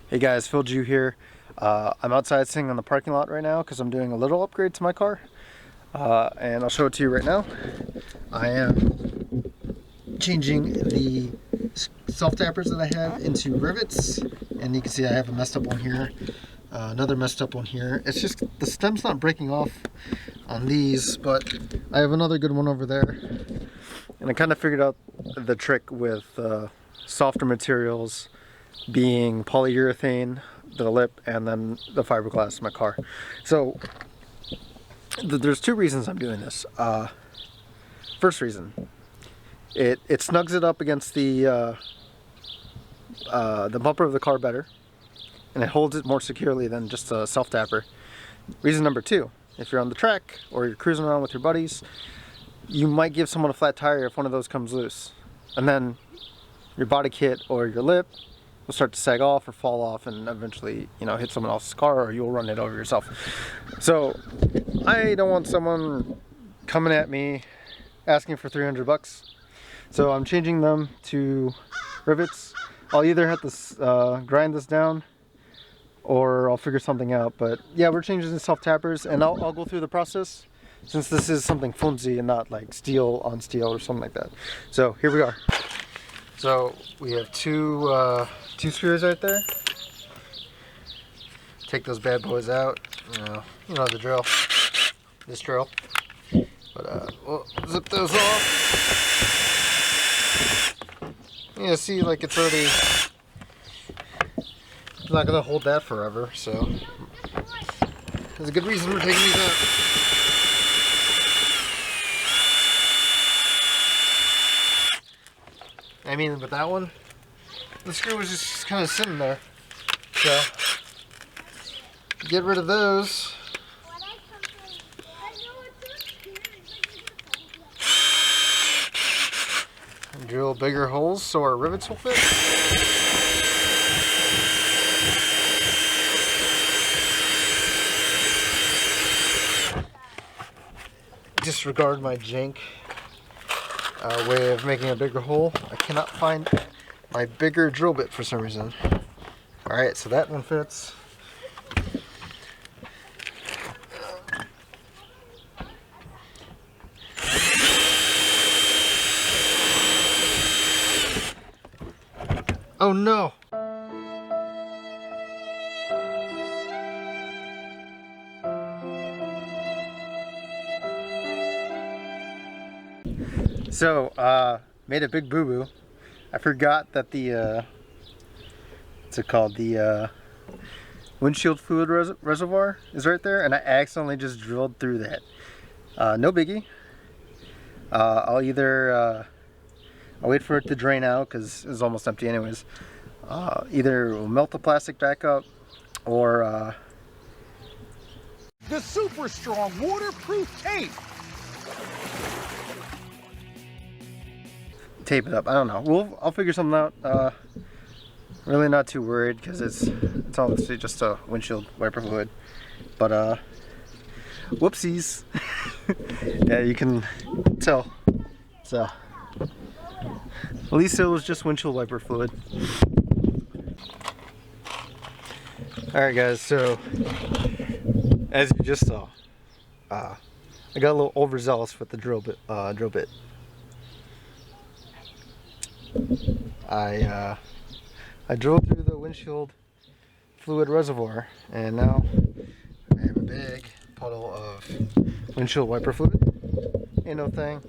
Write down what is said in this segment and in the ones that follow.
Hey guys, Phil Jew here. I'm outside sitting on the parking lot right now because I'm doing a little upgrade to my car. And I'll show it to you right now. I am changing the self-tappers that I have into rivets. And you can see I have a messed up one here, another messed up one here. It's just the stem's not breaking off on these, but I have another good one over there. And I kind of figured out the trick with softer materials being polyurethane, the lip, and then the fiberglass in my car. So there's two reasons I'm doing this. First reason, it snugs it up against the bumper of the car better, and it holds it more securely than just a self-tapper. Reason number two, if you're on the track or you're cruising around with your buddies, you might give someone a flat tire if one of those comes loose, and then your body kit or your lip will start to sag off or fall off and eventually, hit someone else's car, or you'll run it over yourself. So I don't want someone coming at me asking for 300 bucks. So I'm changing them to rivets. I'll either have to grind this down or I'll figure something out. But yeah, we're changing the self-tappers, and I'll go through the process since this is something flimsy and not like steel on steel or something like that. So here we are. So we have two screws right there. Take those bad boys out. You know the drill. This drill. But we'll zip those off. Yeah, see, like it's already. It's not gonna hold that forever, so there's a good reason we're taking these out. I mean, with that one, the screw was just kind of sitting there. So, get rid of those. And drill bigger holes so our rivets will fit. Disregard my jank way of making a bigger hole. I cannot find my bigger drill bit for some reason. Alright, so that one fits. Oh no! So, made a big boo-boo. I forgot that the, what's it called? The windshield fluid reservoir is right there, and I accidentally just drilled through that. No biggie. I'll either, I'll wait for it to drain out because it's almost empty anyways. Either we'll melt the plastic back up, or the super strong waterproof tape. tape it up. I don't know. I'll figure something out. Really not too worried because it's honestly just a windshield wiper fluid. But whoopsies. Yeah, you can tell. So at least it was just windshield wiper fluid. Alright guys, so as you just saw, I got a little overzealous with the drill bit. I drilled through the windshield fluid reservoir, and now I have a big puddle of windshield wiper fluid. Ain't no thing.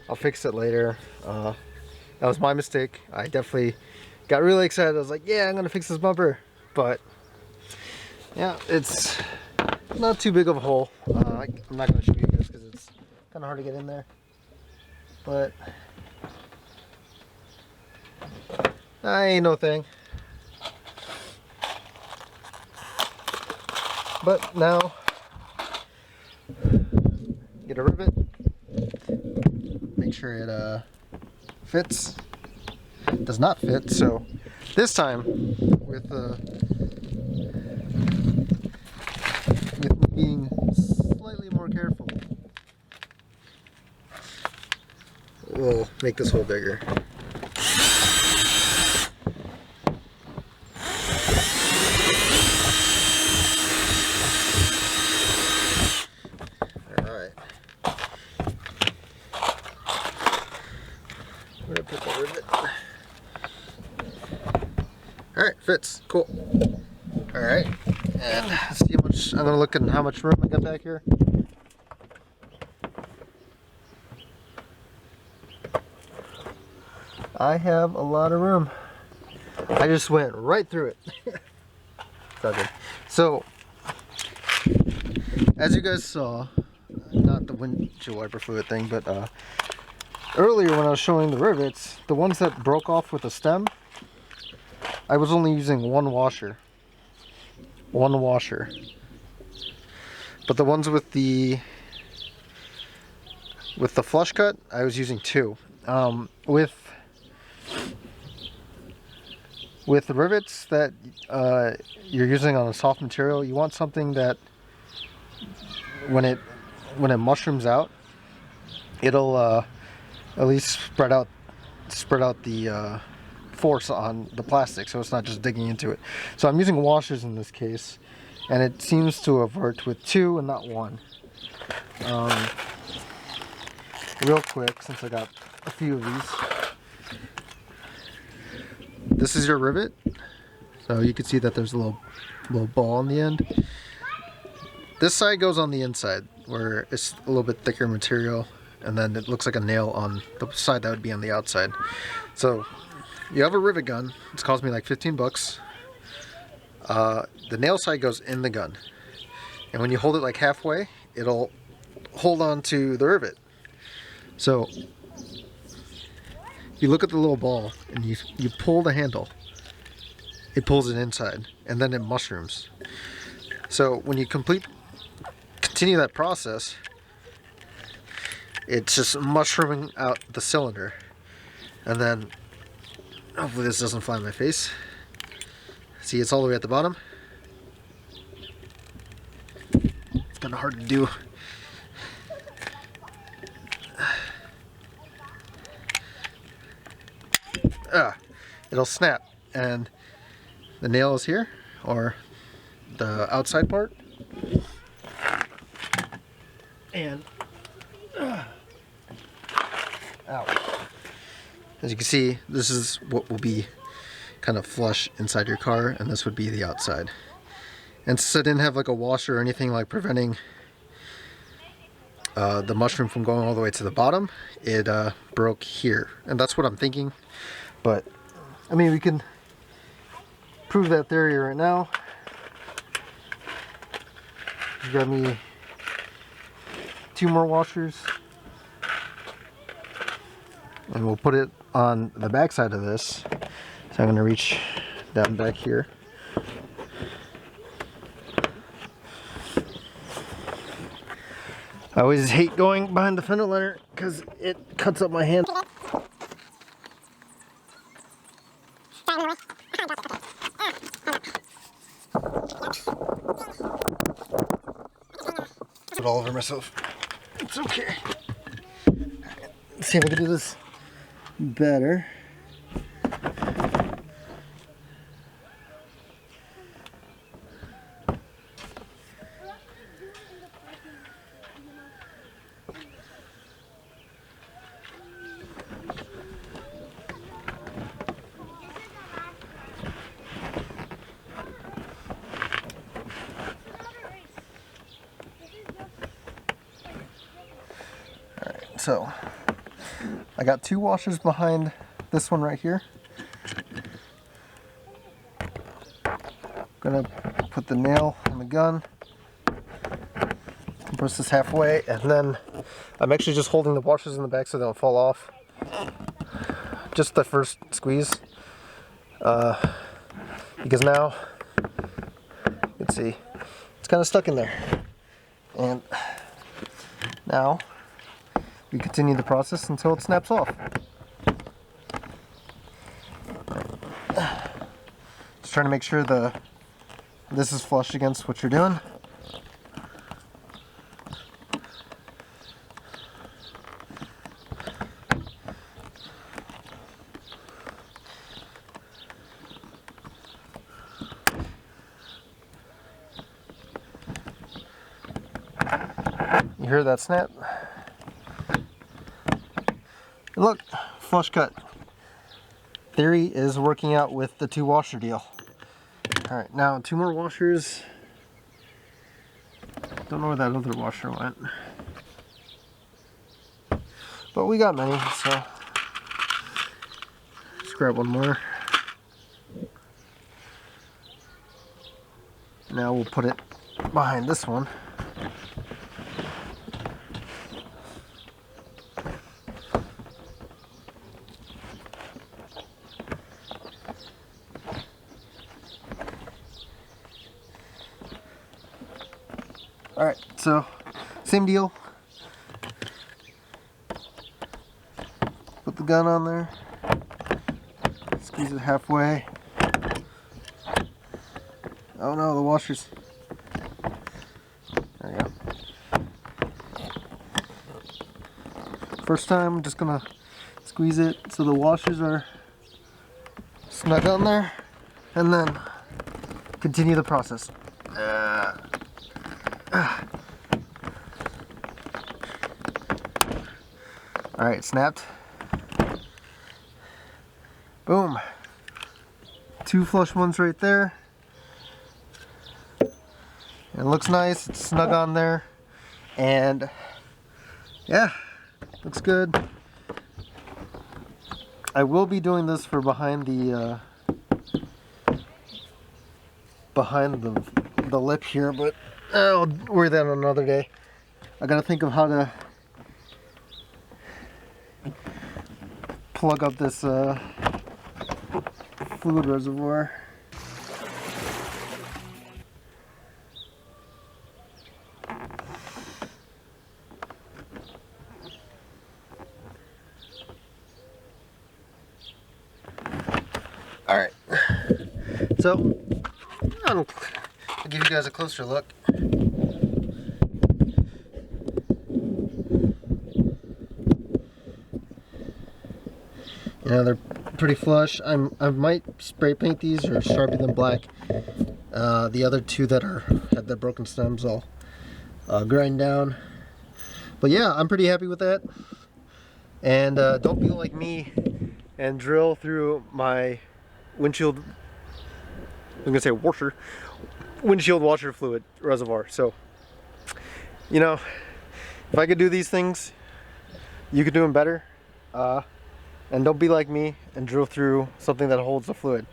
I'll fix it later. That was my mistake. I definitely got really excited. I was like, yeah, I'm gonna fix this bumper. But yeah, it's not too big of a hole. I'm not gonna show you guys because it's kind of hard to get in there. But ain't no thing. But now, get a rivet, make sure it fits. It does not fit, so this time with me being slightly more careful, we'll make this hole bigger. Alright, fits. Cool. Alright. And let's see how much, I'm going to look at how much room I got back here. I have a lot of room. I just went right through it. It's all good. So, as you guys saw, not the windshield wiper fluid thing, but earlier when I was showing the rivets, the ones that broke off with the stem, I was only using one washer. One washer. But the ones with the flush cut, I was using two. With the rivets that you're using on a soft material, you want something that when it mushrooms out, it'll at least spread out the force on the plastic, so it's not just digging into it. So I'm using washers in this case, and it seems to have worked with two and not one. Real quick, since I got a few of these. This is your rivet, so you can see that there's a little ball on the end. This side goes on the inside, where it's a little bit thicker material, and then it looks like a nail on the side that would be on the outside. So you have a rivet gun. It's cost me like 15 bucks. The nail side goes in the gun, and when you hold it like halfway, it'll hold on to the rivet. So you look at the little ball and you pull the handle, it pulls it inside, and then it mushrooms. So when you continue that process, it's just mushrooming out the cylinder. And then, hopefully this doesn't fly in my face. See, it's all the way at the bottom. It's kind of hard to do. It'll snap, and the nail is here, or the outside part, and ow. As you can see, this is what will be kind of flush inside your car, and this would be the outside. And since I didn't have like a washer or anything like preventing the mushroom from going all the way to the bottom, it broke here, and that's what I'm thinking. But I mean, we can prove that theory right now. You got me 2 more washers, and we'll put it on the back side of this. So I'm going to reach down back here. I always hate going behind the fender liner because it cuts up my hand. Put it all over myself. It's okay. Let's see if I can do this better. So, I got 2 washers behind this one right here. Gonna put the nail on the gun, compress this halfway, and then I'm actually just holding the washers in the back so they don't fall off. Just the first squeeze, because now you can see it's kind of stuck in there. And now we continue the process until it snaps off. Just trying to make sure this is flush against what you're doing. You hear that snap? Look, flush cut. theory is working out with the 2 washer deal. Alright, now 2 more washers. Don't know where that other washer went. But we got many, so let's grab one more. Now we'll put it behind this one. Alright, so same deal. Put the gun on there. Squeeze it halfway. Oh no, the washers. There you go. First time, I'm just gonna squeeze it so the washers are snug on there, and then continue the process. Alright, snapped. Boom. 2 flush ones right there. It looks nice, it's snug on there, and yeah, looks good. I will be doing this for behind the lip here, but I'll worry that on another day. I gotta think of how to plug up this fluid reservoir. Alright, so I'll give you guys a closer look. Yeah, they're pretty flush. I might spray paint these or Sharpie them black. The other 2 that had the broken stems I'll grind down. But yeah, I'm pretty happy with that. And don't be like me and drill through my windshield washer fluid reservoir. So, you know, if I could do these things, you could do them better. And don't be like me and drill through something that holds the fluid.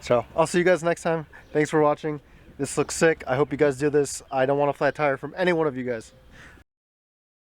So I'll see you guys next time. Thanks for watching. This looks sick. I hope you guys do this. I don't want a flat tire from any one of you guys.